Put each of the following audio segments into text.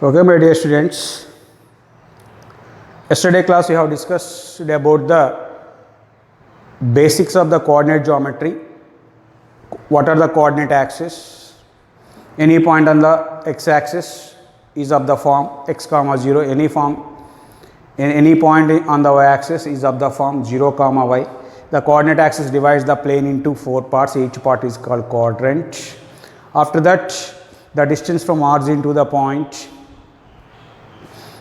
Okay, my dear students, yesterday class we have discussed about the basics of the coordinate geometry. What are the coordinate axes? Any point on the x-axis is of the form x comma 0. Any point on the y-axis is of the form 0 comma y. The coordinate axis divides the plane into 4 parts. Each part is called quadrant. After that, the distance from origin to the point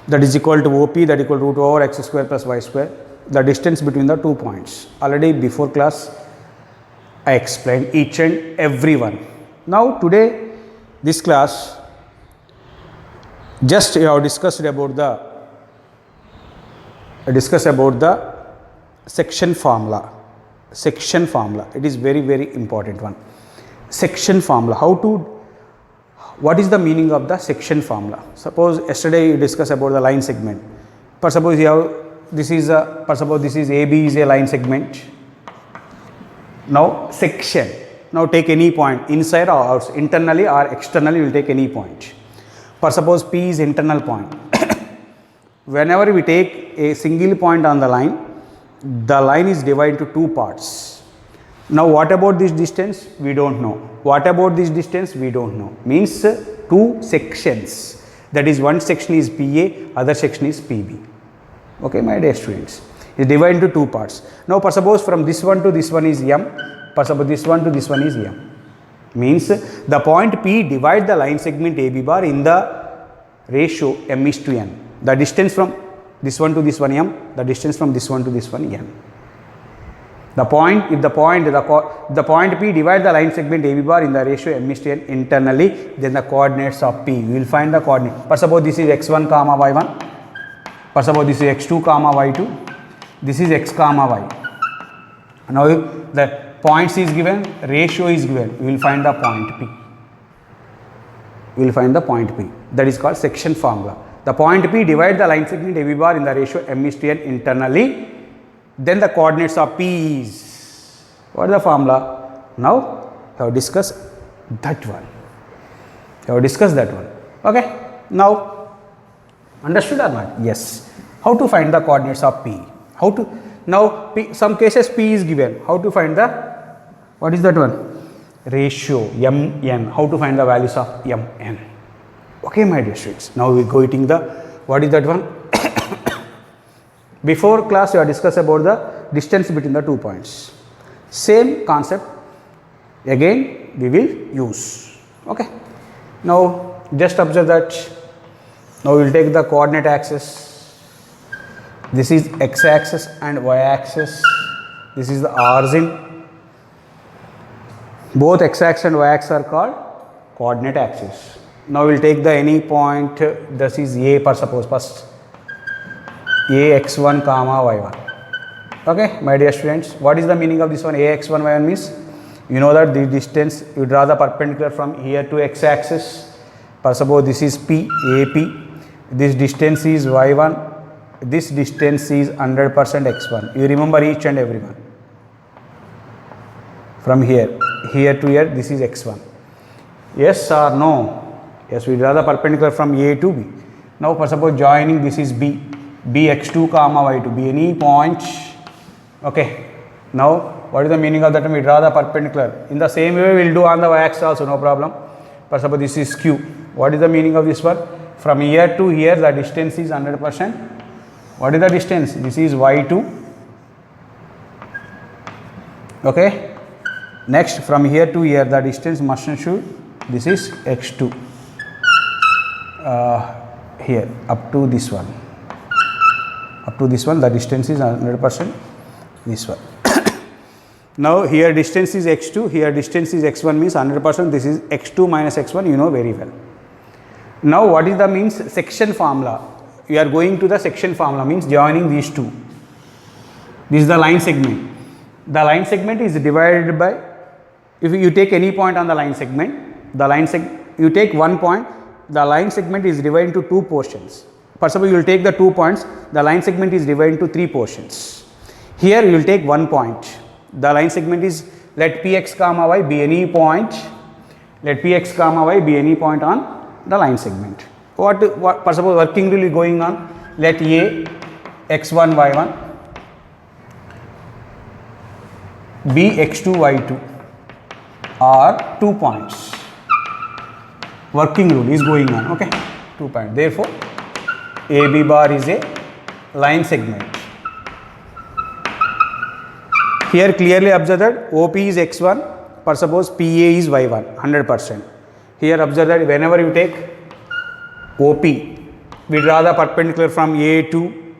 that is equal to OP, that equal to root over x square plus y square, the distance between the 2 points. Already before class I explained each and every one. Now today this class just we have discussed about the section formula. Section formula, it is very important one. Section formula, what is the meaning of the section formula? Suppose yesterday you discussed about the line segment. Suppose you have this is AB is a line segment. Now section. Now take any point inside or outside, internally or externally, you will take any point. Suppose P is internal point. Whenever we take a single point on the line is divided into 2 parts. Now what about this distance? We don't know. What about this distance? We don't know. Means 2 sections. That is, one section is PA, other section is PB. Okay, my dear students. It is divided into 2 parts. Now suppose from this one to this one is M. Suppose this one to this one is M. Means the point P divide the line segment AB bar in the ratio M is to N. The distance from this one to this one M, the distance from this one to this one N. The point P divide the line segment AB bar in the ratio M is to N internally, then the coordinates of P. We will find the coordinate. Suppose this is x1 comma y1. Suppose this is x2 comma y2. This is x comma y. Now the points is given, ratio is given. We will find the point P. We will find the point P. That is called section formula. The point P divide the line segment AB bar in the ratio M is to N internally. Then the coordinates of P is, what is the formula? Now we have discussed that one. Okay. Now understood or not? Yes. How to find the coordinates of P? Now some cases P is given. How to find what is that one? Ratio Mn. How to find the values of Mn? Okay, my dear students. Now we go eating what is that one? Before class we have discussed about the distance between the 2 points. Same concept again we will use. Okay. Now just observe that. Now we will take the coordinate axis. This is x axis and y axis. This is the origin. Both x axis and y axis are called coordinate axis. Now we will take the any point. This is A suppose first. Ax1 comma y1. Okay, my dear students, what is the meaning of this one? Ax1 y1 means you know that the distance, you draw the perpendicular from here to x axis. Suppose this is P, AP. This distance is y1. This distance is 100% x1. You remember each and every one. From here to here, this is x1. Yes or no? Yes, we draw the perpendicular from A to B. Now suppose joining, this is B. Bx2 comma y2, be any point. Okay. Now what is the meaning of that? We draw the perpendicular. In the same way we will do on the y-axis also, no problem. Suppose this is Q. What is the meaning of this one? From here to here the distance is 100%. What is the distance? This is y2. Okay. Next from here to here the distance must should, this is x2. Here up to this one. Up to this one the distance is 100%, this one. Now here distance is x2, here distance is x1 means 100%, this is x2 minus x1, you know very well. Now what is the means section formula? We are going to the section formula, means joining these two. This is the line segment. The line segment is divided by, if you take any point on the line segment, you take 1 point, the line segment is divided into 2 portions. Suppose you will take the 2 points, the line segment is divided into 3 portions. Here you will take 1 point. The line segment is, let Px comma y be any point. Let Px comma y be any point on the line segment. what for suppose working rule is going on, let A x1 y1 B x2 y2 are 2 points. Working rule is going on, okay, 2 points. Therefore, AB bar is a line segment. Here clearly observe that OP is x1, for suppose PA is y1, 100%. Here observe that whenever you take OP, we draw the perpendicular from A to,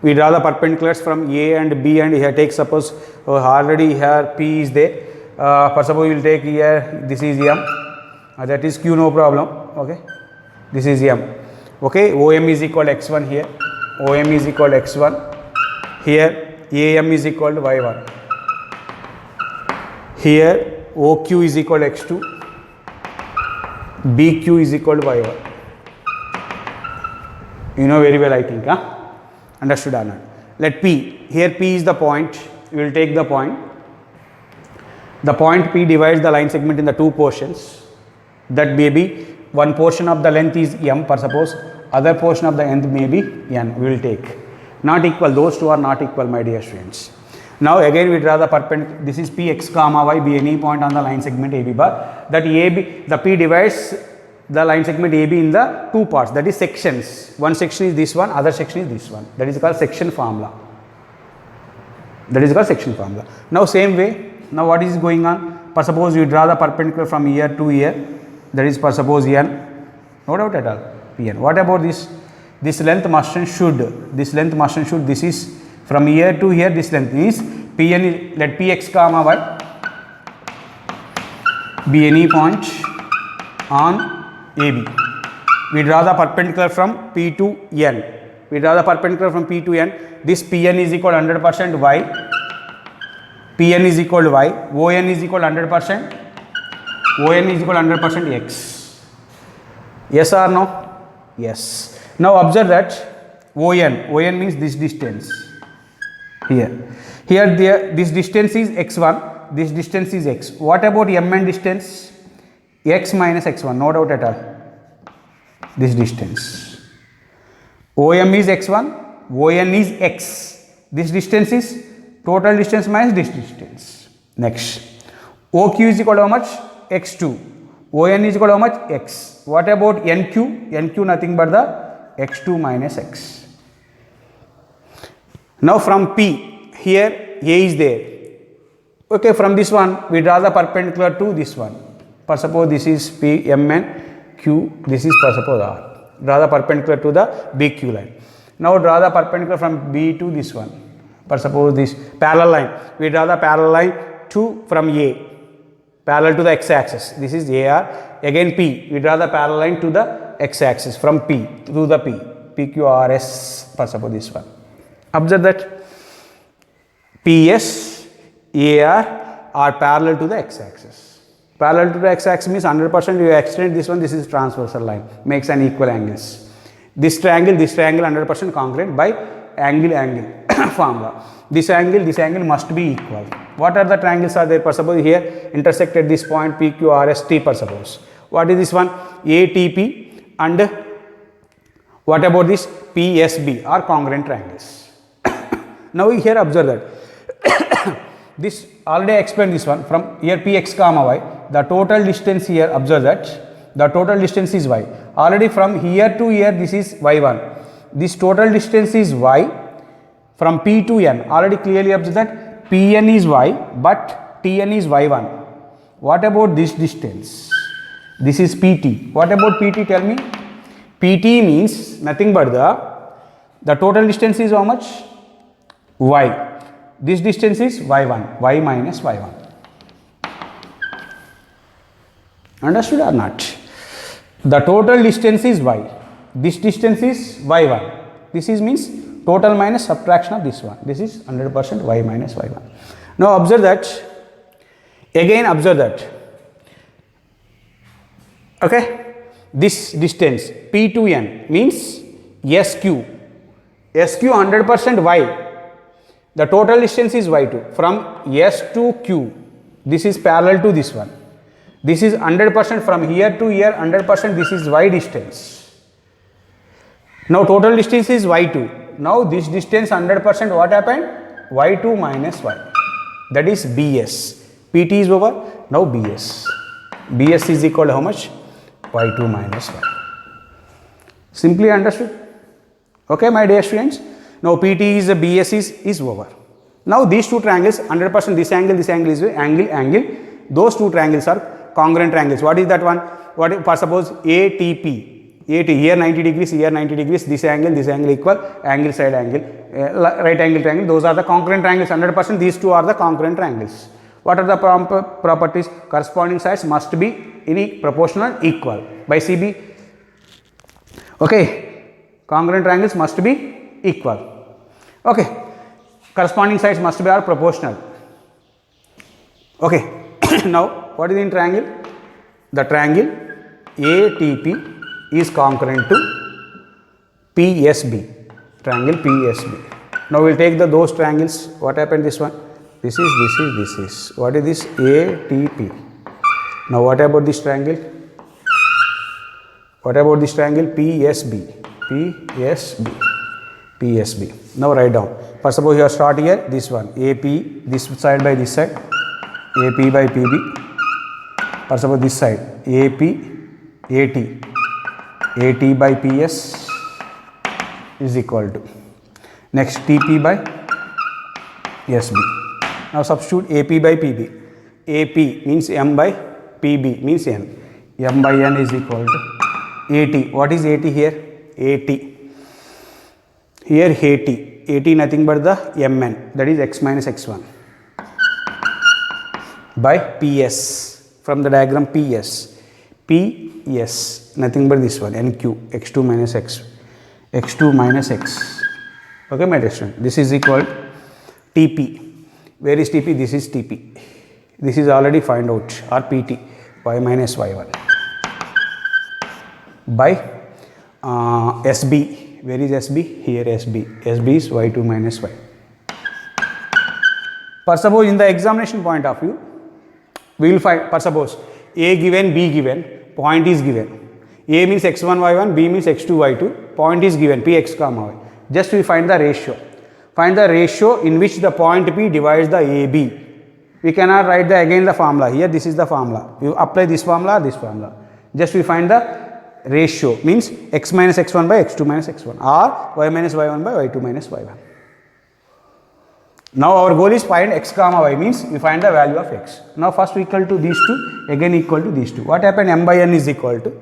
we draw the perpendiculars from A and B, and here take suppose already here P is there. For suppose we will take here, this is M, that is Q, no problem, okay, this is M, okay, OM is equal to x1 here, OM is equal to x1, here AM is equal to y1, here OQ is equal to x2, BQ is equal to y1. You know very well, I think, huh? Understood or not? Let P, here P is the point, we will take the point. The point P divides the line segment in the two portions. That may be one portion of the length is M, for suppose other portion of the length may be N, we will take. Not equal, those two are not equal, my dear students. Now again we draw the perpendicular, this is Px comma y, be any point on the line segment AB bar. That AB, the P divides the line segment AB in the two parts, that is sections. One section is this one, other section is this one. That is called section formula. That is called section formula. Now same way, now what is going on? For suppose you draw the perpendicular from here to here, that is for suppose N, no doubt at all, Pn. What about this? This length must and should, this is from here to here, this length is Pn, let Px comma y be any point on AB. We draw the perpendicular from P to N. We draw the perpendicular from P to N. This Pn is equal to 100% y. Pn is equal to y. On is equal to 100%. On is equal to 100% x. Yes or no? Yes. Now observe that On means this distance. Here this distance is x1. This distance is x. What about Mn distance? X minus x1, no doubt at all. This distance. OM is x1, ON is x. This distance is total distance minus this distance. Next, OQ is equal to how much? X2. ON is equal to how much? X. What about NQ? NQ nothing but the x2 minus x. Now from P, here A is there. Okay, from this one we draw the perpendicular to this one. For suppose this is P, Mn, Q, this is for suppose R. Draw the perpendicular to the BQ line. Now draw the perpendicular from B to this one. For suppose this parallel line, we draw the parallel line to from A, parallel to the x-axis. This is AR. Again P, we draw the parallel line to the x-axis from P to the P, PQRS, for suppose this one. Observe that PS, AR are parallel to the x-axis. Parallel to the x-axis means 100% you extend this one, this is transversal line, makes an equal angles. This triangle 100% congruent by angle formula. This angle must be equal. What are the triangles are there? For suppose here intersect at this point PQRST, for suppose. What is this one? ATP and what about this PSB are congruent triangles. Now here observe that this already I explained this one from here Px comma y, the total distance here observe that the total distance is y. Already from here to here this is y1. This total distance is y from P to N. Already clearly observe that Pn is y but Tn is y1. What about this distance? This is Pt. What about Pt? Tell me. Pt means nothing but the total distance is how much? Y. This distance is y1, y minus y1. Understood or not? The total distance is y. This distance is y1. This is means total minus subtraction of this one. This is 100% y minus y1. Now observe that. Again observe that. Okay. This distance P to N means SQ. SQ 100% y. The total distance is y2 from S to Q. This is parallel to this one. This is 100% from here to here, 100% this is y distance. Now total distance is y2. Now this distance 100%, what happened? y2 minus y. That is bs. pt is over. Now bs. bs is equal to how much? y2 minus y. Simply understood? Okay, my dear students. Now pt is bs is over. Now these two triangles, 100% this angle is angle. Those two triangles are congruent triangles. What is that one? For suppose ATP. AT here 90 degrees, here 90 degrees, this angle equal, angle side angle, right angle triangle. Those are the congruent triangles. 100% these two are the congruent triangles. What are the properties? Corresponding sides must be proportional, equal by CB. Okay, congruent triangles must be equal. Okay, corresponding sides must be proportional. Okay, now what is in triangle? The triangle ATP is congruent to PSB. Triangle PSB. Now we will take those triangles. What happened? This one. This is. What is this? ATP. Now what about this triangle? What about this triangle? PSB. PSB. Now write down. First suppose you start here. This one. AP. This side by this side. AP by PB. First suppose this side. AP. AT. AT by PS is equal to. Next TP by SB. Now substitute AP by PB. AP means M by PB means N. M by N is equal to AT. What is AT here? AT. Here AT. AT nothing but the Mn, that is x minus x1 by PS. From the diagram PS. PS nothing but this one, NQ, x2 minus x. x2 minus x. Okay, my dear student. This is equal to TP. Where is TP? This is TP. This is already find out, or PT, y minus y1 by SB. Where is SB? Here SB. SB is y2 minus y. For suppose in the examination point of view, we will find, for suppose A given, B given, point is given. A means x1 y1, B means x2 y2, point is given px comma y. Just we find the ratio. Find the ratio in which the point P divides the AB. We cannot write again the formula. Here this is the formula. You apply this formula. Just we find the ratio, means x minus x1 by x2 minus x1 or y minus y1 by y2 minus y1. Now our goal is find x comma y, means we find the value of x. Now first equal to these two, again equal to these two. What happened? M by n is equal to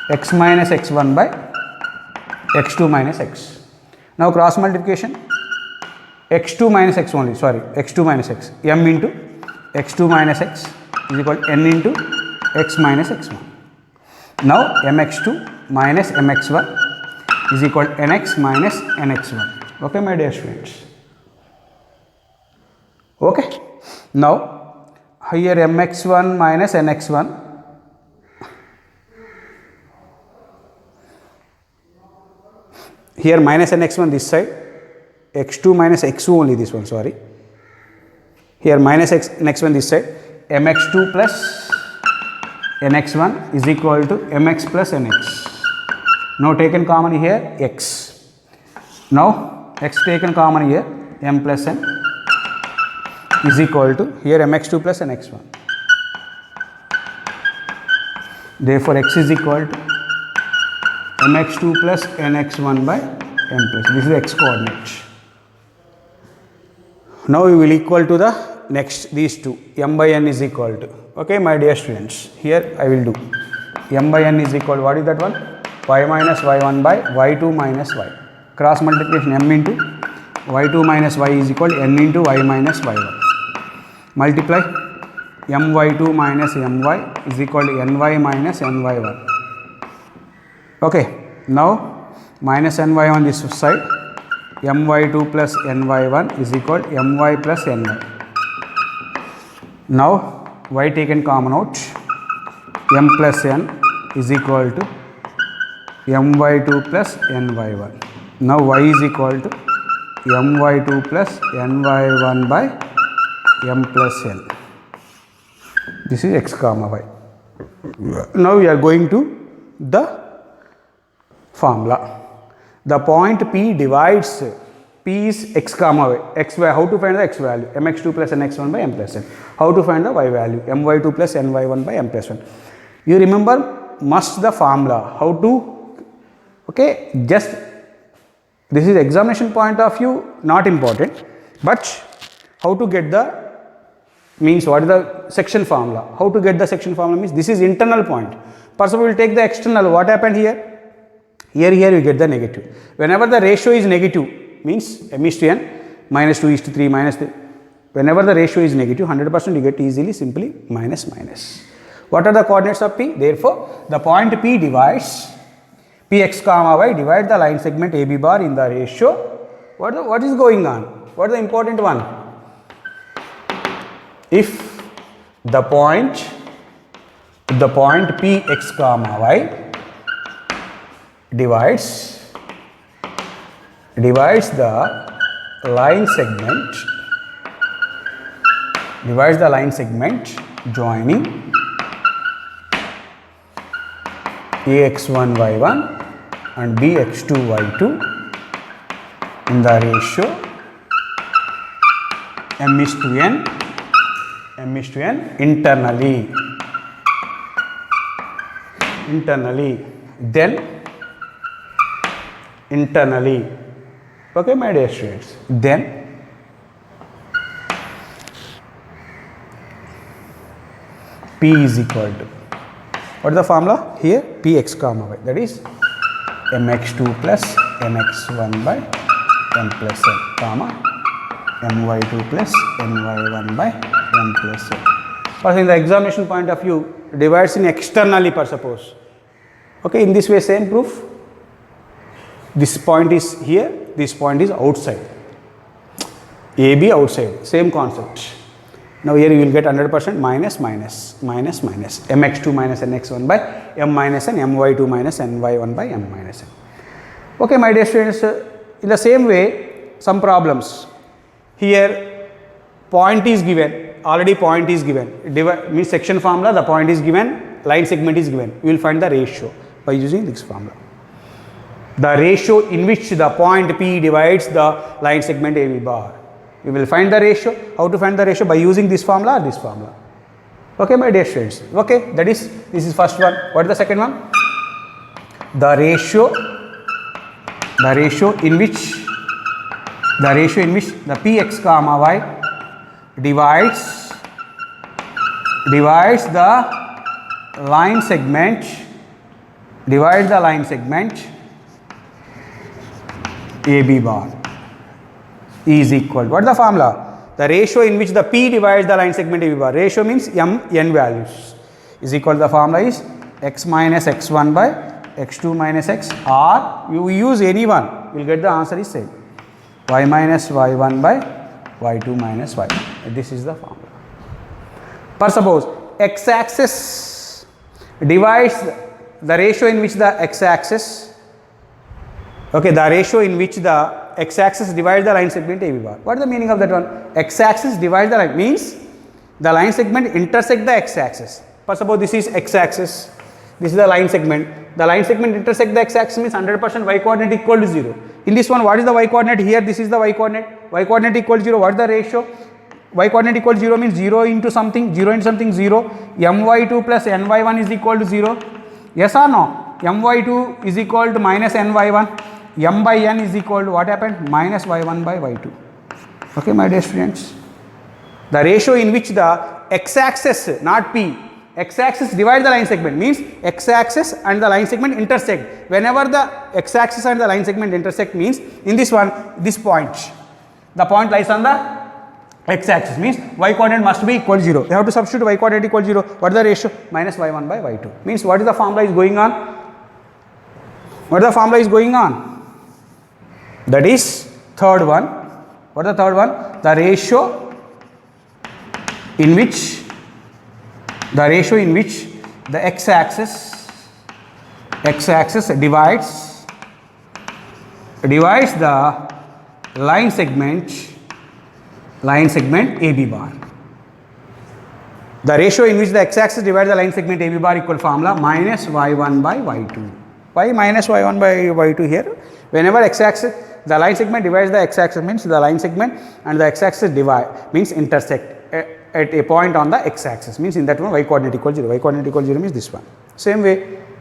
x minus x1 by x2 minus x. Now cross multiplication, x2 minus x only, sorry, x2 minus x, m into x2 minus x is equal to n into x minus x1. Now mx2 minus mx1 is equal to nx minus nx1. Okay, my dear students. Okay. Now here mx1 minus nx1. Here minus nx1 this side, x2 minus x2 only this one, sorry. Here minus nx1 this side, mx2 plus nx1 is equal to mx plus nx. Now taken common here x. Now x taken common here, m plus n is equal to here mx2 plus nx1. Therefore x is equal to mx2 plus nx1 by m plus. This is the x coordinate. Now we will equal to the next these two, m by n is equal to. Okay, my dear students, here I will do m by n is equal to, what is that one? Y minus y1 by y2 minus y. Cross multiplication, m into y2 minus y is equal to n into y minus y1. Multiply my2 minus my is equal to ny minus ny1. Okay, now minus ny on this side, my2 plus ny1 is equal to my plus ny. Now y taken common out, m plus n is equal to my2 plus ny1. Now y is equal to my2 plus ny1 by m plus n. This is x comma y. Now we are going to the formula. The point P divides, P is x comma y, x y. How to find the x value? mx2 plus nx1 by m plus n. How to find the y value? my2 plus ny1 by m plus 1. You remember must the formula. How to, okay, just this is examination point of view, not important, but how to get the, means what is the section formula? How to get the section formula means this is internal point. First of all, we will take the external. What happened here? Here you get the negative. Whenever the ratio is negative, means m is to n, minus 2 is to 3, minus 3. Whenever the ratio is negative, 100% you get easily simply minus minus. What are the coordinates of P? Therefore, the point P divides Px comma y, divide the line segment AB bar in the ratio. What is going on? What is the important one? If the point Px comma y divides the line segment joining ax1 y1 and bx2 y2 in the ratio m is to n internally, then internally, okay my dear students, then P is equal to, what is the formula here? Px comma y, that is mx2 plus mx1 by m plus n, comma my2 plus ny1 by m plus n. But in the examination point of view, divides in externally per suppose. Okay, in this way same proof. This point is here, this point is outside. AB outside, same concept. Now here you will get 100% minus minus minus minus mx2 minus nx1 by m minus n, my2 minus ny1 by m minus n. Okay my dear students, in the same way some problems. Here point is given, already point is given, means section formula, the point is given, line segment is given. We will find the ratio by using this formula. The ratio in which the point P divides the line segment AB bar. We will find the ratio. How to find the ratio? By using this formula or this formula. Okay my dear students. Okay, that is, this is first one. What is the second one? The ratio in which the Px comma y divides the line segment, AB bar is equal. What is the formula? The ratio in which the P divides the line segment AB bar. Ratio means n values is equal to, the formula is x minus x1 by x2 minus x, or you use any one, you will get the answer is same. Y minus y1 by y2 minus y1. This is the formula. For suppose x-axis divides the ratio in which the x-axis, okay, the ratio in which the x-axis divides the line segment AB bar. What is the meaning of that one? X-axis divides the line, means the line segment intersect the x-axis. For suppose this is x-axis, this is the line segment. The line segment intersect the x-axis means 100% y coordinate equal to 0. In this one, what is the y coordinate? Here this is the y coordinate. Y coordinate equal to 0. What is the ratio? Y coordinate equal to 0 means 0 into something, 0 into something 0. my2 plus ny1 is equal to 0. Yes or no? my2 is equal to minus ny1. M by n is equal to what happened? Minus y1 by y2. Okay my dear students. The ratio in which the x-axis, not P, x-axis divides the line segment means x-axis and the line segment intersect. Whenever the x-axis and the line segment intersect means in this one, this point, the point lies on the x-axis means y coordinate must be equal to 0. You have to substitute y coordinate equal to 0. What is the ratio? Minus y1 by y2. Means what is the formula is going on? What is the formula is going on? That is third one. What is the third one? The ratio in which the x-axis divides the line segment AB bar. The ratio in which the x-axis divides the line segment AB bar equal formula minus y1 by y2. Why minus y1 by y2 here? Whenever x-axis, the line segment divides the x-axis, means the line segment and the x-axis divide, means intersect at a point on the x-axis, means in that one y coordinate equals 0. Y coordinate equals 0 means this one. Same way,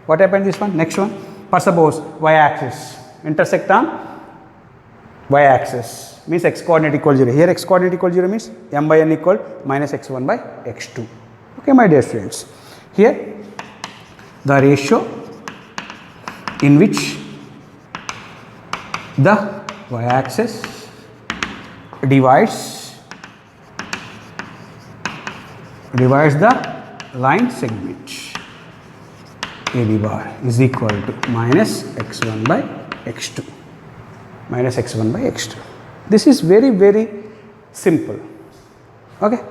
what happened this one? Next one, for suppose y-axis intersect on y-axis, means x coordinate equals 0. Here x coordinate equals 0 means m by n equal minus x1 by x2. Okay, my dear students. Here the ratio in which the y-axis divides the line segment AB bar is equal to minus x1 by x2. Minus x1 by x2. This is very, very simple. Okay.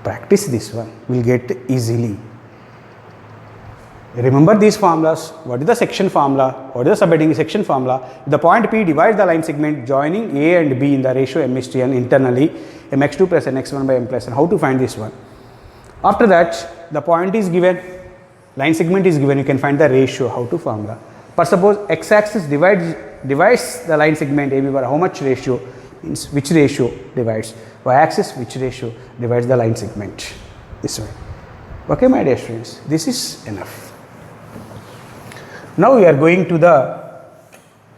Practice this one, will get easily. Remember these formulas. What is the section formula? What is the subheading section formula? The point P divides the line segment joining A and B in the ratio m:/n internally mx2 plus nx1 by m plus n. How to find this one? After that, the point is given, line segment is given, you can find the ratio. How to formula? For suppose x-axis divides the line segment AB bar, how much ratio? Means which ratio divides? Y-axis, which ratio divides the line segment? This way. Okay, my dear students, this is enough. Now we are going to the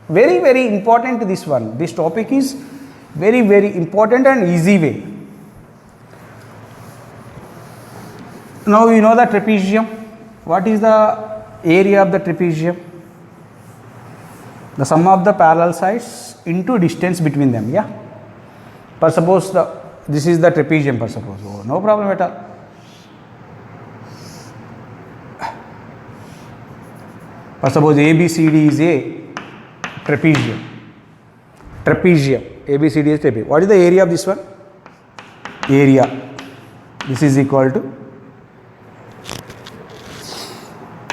very, very important this one. This topic is very, very important and easy way. Now you know the trapezium. What is the area of the trapezium? The sum of the parallel sides into distance between them. Yeah. For suppose this is the trapezium. For suppose, oh, no problem at all. For suppose ABCD is a trapezium. Trapezium. ABCD is trapezium. What is the area of this one? Area. This is equal to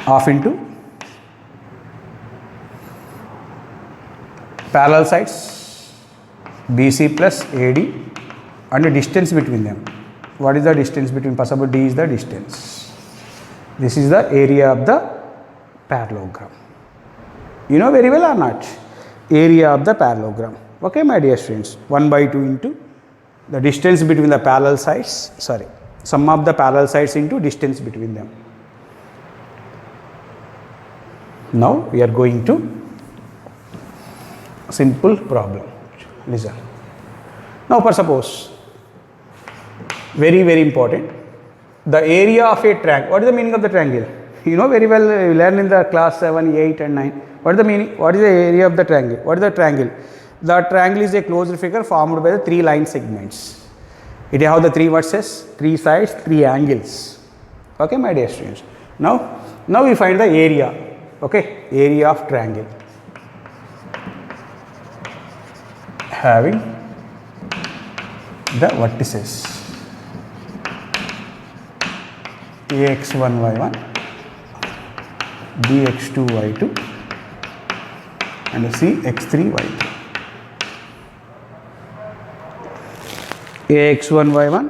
half into parallel sides BC plus AD and the distance between them. What is the distance between? Possible D is the distance. This is the area of the parallelogram. You know very well or not? Area of the parallelogram. Okay, my dear students. 1 by 2 into the distance between the parallel sides. Sorry, sum of the parallel sides into distance between them. Now we are going to simple problem. Listen. Now for suppose, very, very important, the area of a triangle. What is the meaning of the triangle? You know very well, you learn in the class 7, 8 and 9. What is the meaning? What is the area of the triangle? What is the triangle? The triangle is a closed figure formed by the 3 line segments. It has the 3 vertices, 3 sides, 3 angles. Okay, my dear students. Now we find the area. Okay, area of triangle having the vertices ax1 y1, bx2 y2 and cx3 y3. ax1 y1,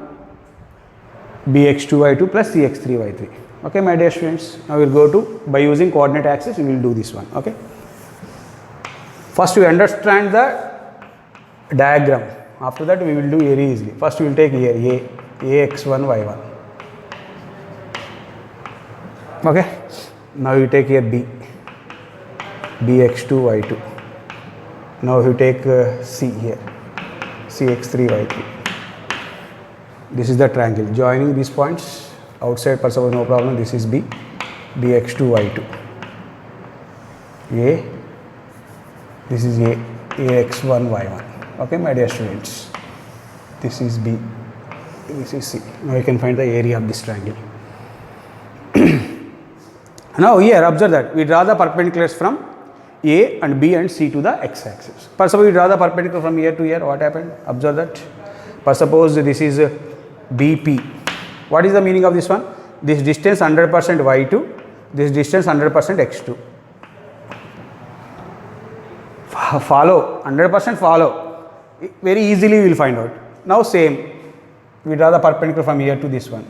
bx2 y2 plus cx3 y3. Okay, my dear students. Now we will go to, by using coordinate axis, we will do this one. Okay. First we understand the diagram. After that we will do very easily. First we will take here ax1 y1. Okay. Now you take here b, bx2 y2. Now you take c here, cx3 y3. This is the triangle joining these points. Outside per suppose no problem. This is b, bx2 y2. A, this is a, ax1 y1. Okay, my dear students. This is b, this is c. Now you can find the area of this triangle. Now here observe that we draw the perpendiculars from A and B and C to the x-axis. For suppose we draw the perpendicular from here to here. What happened? Observe that. For suppose this is BP. What is the meaning of this one? This distance 100% y2, this distance 100% x2. Follow, 100% follow. Very easily we will find out. Now same, we draw the perpendicular from here to this one.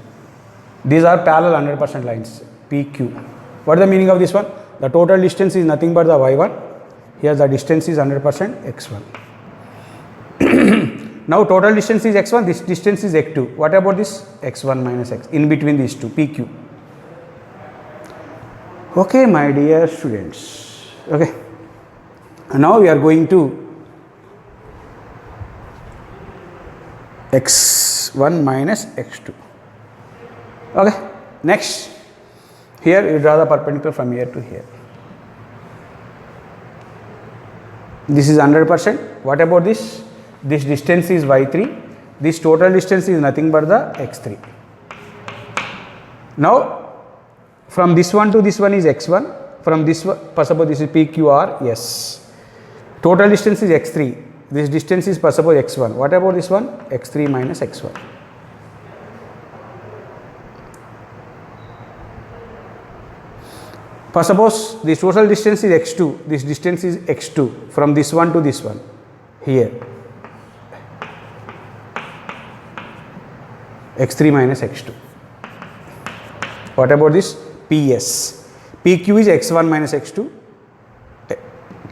These are parallel 100% lines, PQ. What is the meaning of this one? The total distance is nothing but the y1. Here the distance is 100% x1. Now total distance is x1, this distance is x2. What about this? x1 minus x, in between these two, pq. Okay, my dear students. Okay. And now we are going to x1 minus x2. Okay. Next, here you draw the perpendicular from here to here. This is 100%. What about this? This distance is y3. This total distance is nothing but the x3. Now, from this one to this one is x1. From this one, suppose this is PQR, yes. Total distance is x3. This distance is suppose x1. What about this one? x3 minus x1. Suppose this total distance is x2. This distance is x2 from this one to this one. Here. x3 minus x2. What about this? PS. PQ is x1 minus x2.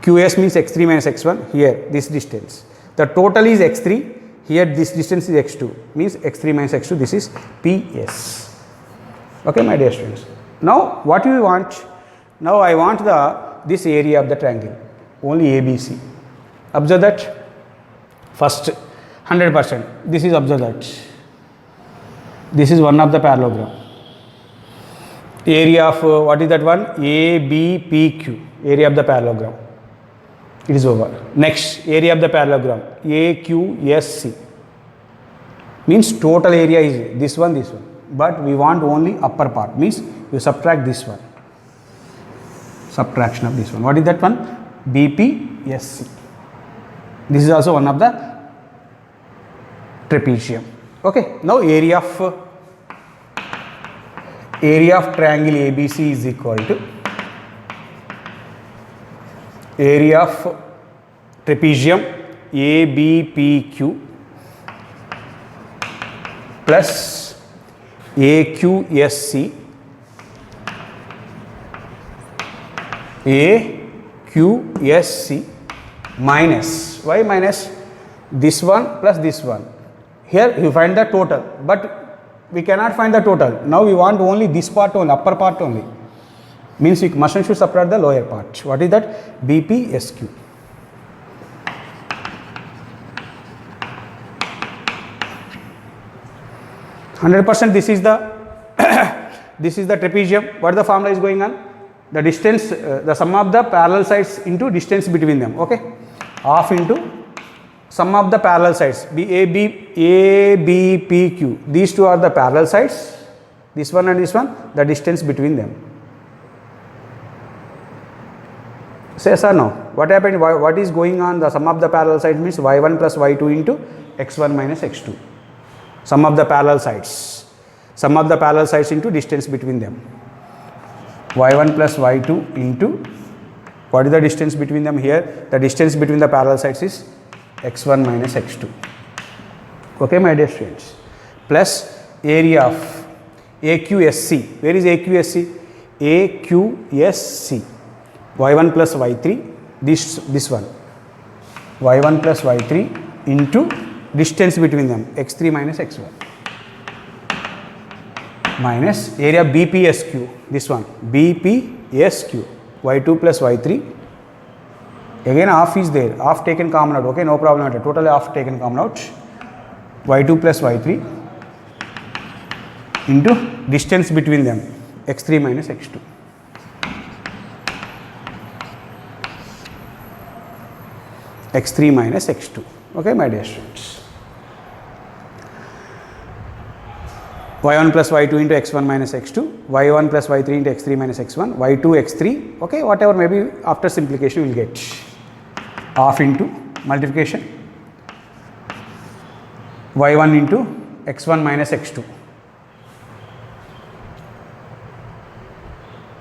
QS means x3 minus x1. Here, this distance. The total is x3. Here, this distance is x2. Means x3 minus x2. This is PS. Okay, my dear students. Now, what do we want? Now, I want this area of the triangle. Only ABC. Observe that. First, 100%. This is observe that. This is one of the parallelogram. Area of what is that one? ABPQ. Area of the parallelogram. It is over. Next, area of the parallelogram. AQSC. Means total area is this one, this one. But we want only upper part. Means you subtract this one. Subtraction of this one. What is that one? BPSC. This is also one of the trapezium. Okay. Now area of triangle ABC is equal to area of trapezium ABPQ plus AQSC minus, why minus? This one plus this one. Here you find the total, but we cannot find the total. Now we want only this part only, upper part only. Means we must and should subtract the lower part. What is that? BPSQ. This is the this is the trapezium. What the formula is going on? The distance, the sum of the parallel sides into distance between them. Okay, half into sum of the parallel sides. ABPQ. These two are the parallel sides. This one and this one, the distance between them. Say yes or no? What happened? What is going on? The sum of the parallel sides means y1 plus y2 into x1 minus x2. Sum of the parallel sides. Sum of the parallel sides into distance between them. y1 plus y2 into, what is the distance between them here? The distance between the parallel sides is x1 minus x2. Okay, my dear students. Plus area of AQSC. Where is AQSC? AQSC. y1 plus y3, this one. y1 plus y3 into distance between them, x3 minus x1. Minus area BPSQ, this one, BPSQ, y2 plus y3. Again half is there, half taken common out, okay, no problem at all. Totally half taken common out. y2 plus y3 into distance between them, x3 minus x2. x3 minus x2. Okay, my dear students. y1 plus y2 into x1 minus x2, y1 plus y3 into x3 minus x1, y2 x3, okay, whatever, maybe after simplification we will get half into multiplication, y1 into x1 minus x2,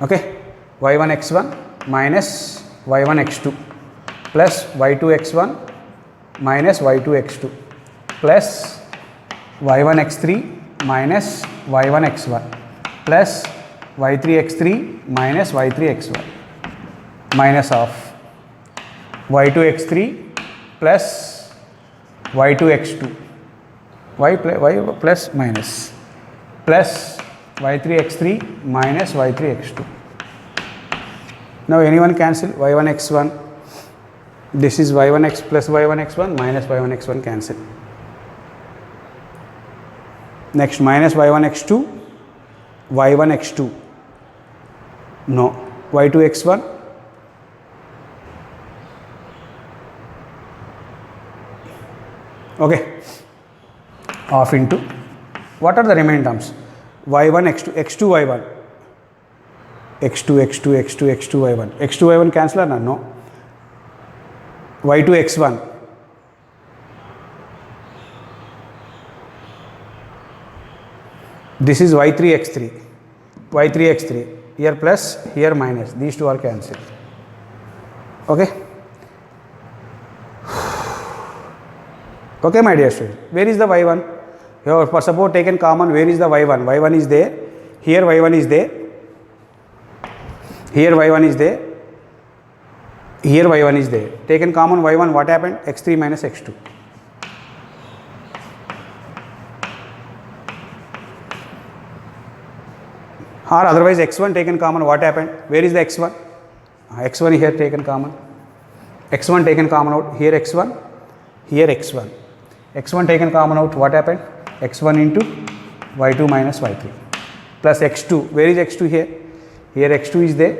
okay, y1 x1 minus y1 x2 plus y2 x1 minus y2 x2 plus y1 x3 minus y1 x1 plus y3 x3 minus y3 xy minus of y2 x3 plus y2 x2 y plus minus plus y3 x3 minus y3 x2. Now anyone cancel y1 x1, this is y1 x plus y1 x1 minus y1 x1 cancel. Next minus y1 x2, y1 x2, no, y2 x1, okay, off into what are the remaining terms, y1 x2 x2 y1 x2 x2 x2 x2 y1 x2 y1 cancel or no, y2 x1 this is y3 x3 y3 x3 here plus here minus, these two are cancelled. Okay, okay my dear students, where is the y1? Here for suppose taken common, where is the y1? Y1 is there, here y1 is there, here y1 is there, here y1 is there. Taken common y1, what happened? x3 minus x2. Or otherwise x1 taken common, what happened? Where is the x1? X1 here taken common, x1 taken common out, here x1, here x1. x1 taken common out, what happened? x1 into y2 minus y3 plus x2. Where is x2 here? Here x2 is there,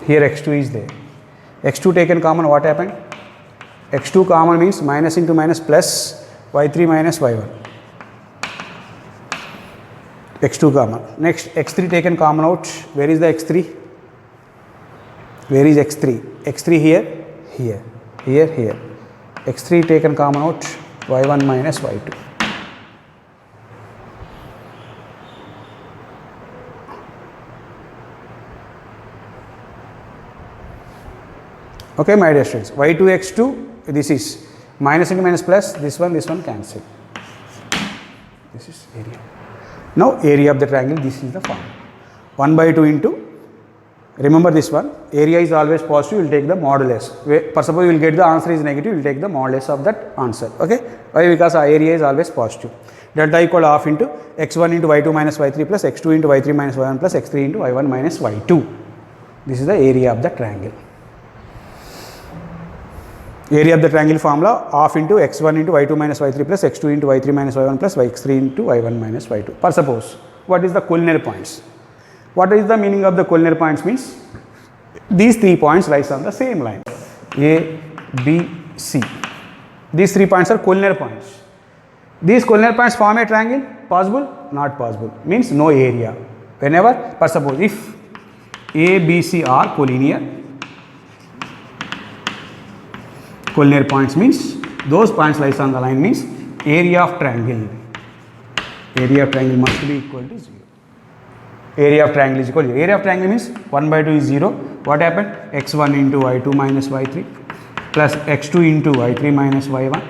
here x2 is there. x2 taken common, what happened? x2 common means minus into minus plus y3 minus y1. x2 common. Next x3 taken common out. Where is the x3? Where is x3? x3 here, here, here, here. x3 taken common out, y1 minus y2. Okay my dear students, y2 x2, this is minus into minus plus, this one cancel. This is area. Now area of the triangle, this is the form. 1 by 2 into, remember this one, area is always positive, you will take the modulus. For suppose you will get the answer is negative, you will take the modulus of that answer. Okay, why? Because our area is always positive. Delta equal half into x1 into y2 minus y3 plus x2 into y3 minus y1 plus x3 into y1 minus y2. This is the area of the triangle. Area of the triangle formula, half into x1 into y2 minus y3 plus x2 into y3 minus y1 plus x3 into y1 minus y2. For suppose, what is the collinear points? What is the meaning of the collinear points? Means these 3 points lies on the same line, A, B, C. These 3 points are collinear points. These collinear points form a triangle? Possible? Not possible. Means no area. Whenever, for suppose, if A, B, C are collinear, collinear points means those points lies on the line means area of triangle. Area of triangle must be equal to 0. Area of triangle is equal to 0. Area of triangle means 1 by 2 is 0. What happened? x1 into y2 minus y3 plus x2 into y3 minus y1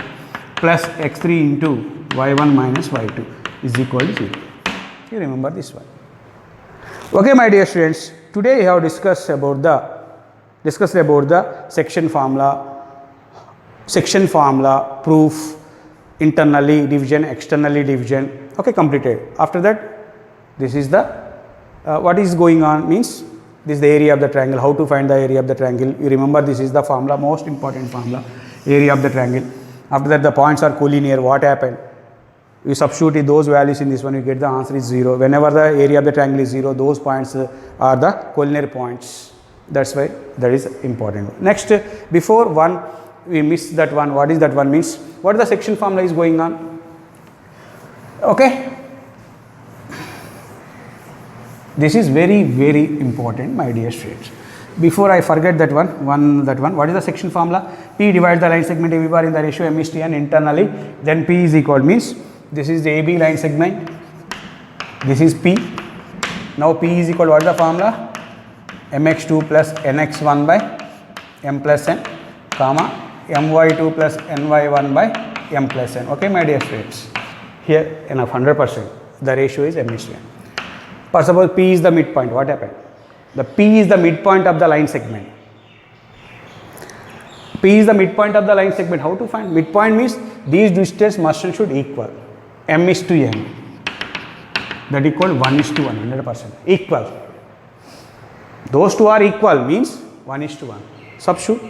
plus x3 into y1 minus y2 is equal to 0. You remember this one. Okay my dear students, today we have discussed about the section formula, proof, internally division, externally division. Okay, completed. After that, this is the what is going on means this is the area of the triangle. How to find the area of the triangle? You remember this is the formula, most important formula, area of the triangle. After that, the points are collinear. What happened? You substitute those values in this one, you get the answer is 0. Whenever the area of the triangle is 0, those points are the collinear points. That's why that is important. Next, before one, we miss that one. What is that one means? What the section formula is going on? Okay. This is very, very important, my dear students. Before I forget that one, what is the section formula? P divides the line segment AB bar in the ratio M is to N internally. Then P is equal means this is the AB line segment. This is P. Now P is equal, what is the formula? mx2 plus nx1 by m plus n, comma my2 plus ny1 by m plus n. Okay, my dear students. Here enough 100%. The ratio is m is to n. For suppose P is the midpoint, what happened? The P is the midpoint of the line segment. P is the midpoint of the line segment. How to find? Midpoint means these distance must and should equal. M is to n. That equal 1 is to 1, 100%. Equal. Those two are equal means 1 is to 1. Substitute.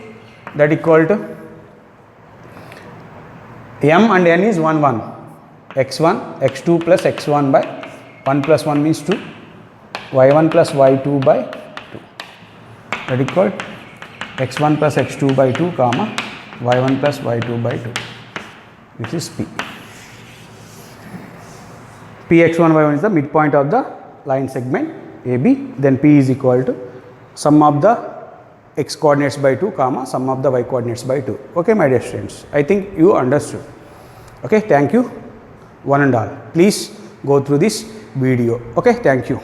That equal to m and n is 1, 1. x1, x2 plus x1 by 1 plus 1 means 2. y1 plus y2 by 2. That equal x1 plus x2 by 2 comma y1 plus y2 by 2. This is P. Px1 y1 is the midpoint of the line segment AB. Then P is equal to sum of the x coordinates by 2 comma sum of the y coordinates by 2. Okay, my dear students, I think you understood. Okay, thank you one and all. Please go through this video. Okay, thank you.